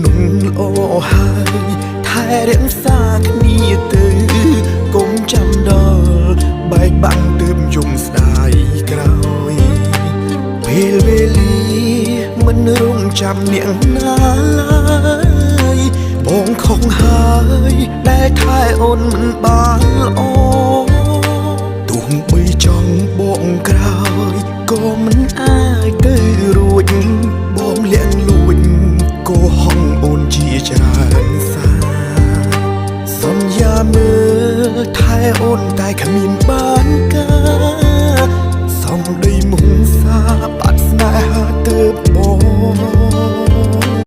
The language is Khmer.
នុនល្អហើយថែរក្សាគ្នាទៅកុំចាំដល់បែកបាក់ទើបយំស្ដាយក្រោយពេលវេលាមិនរងចាំអ្នកណាឡើយបងខំហើយដែលថែអូនមិនបានល្អទោះបីចង់បងក្រោយក៏មិនអាចទៅរួចបងលាក់លួចកុហកអូនជាច្រើនសារសន្យាមើលថែអូនតែគ្មានបានកា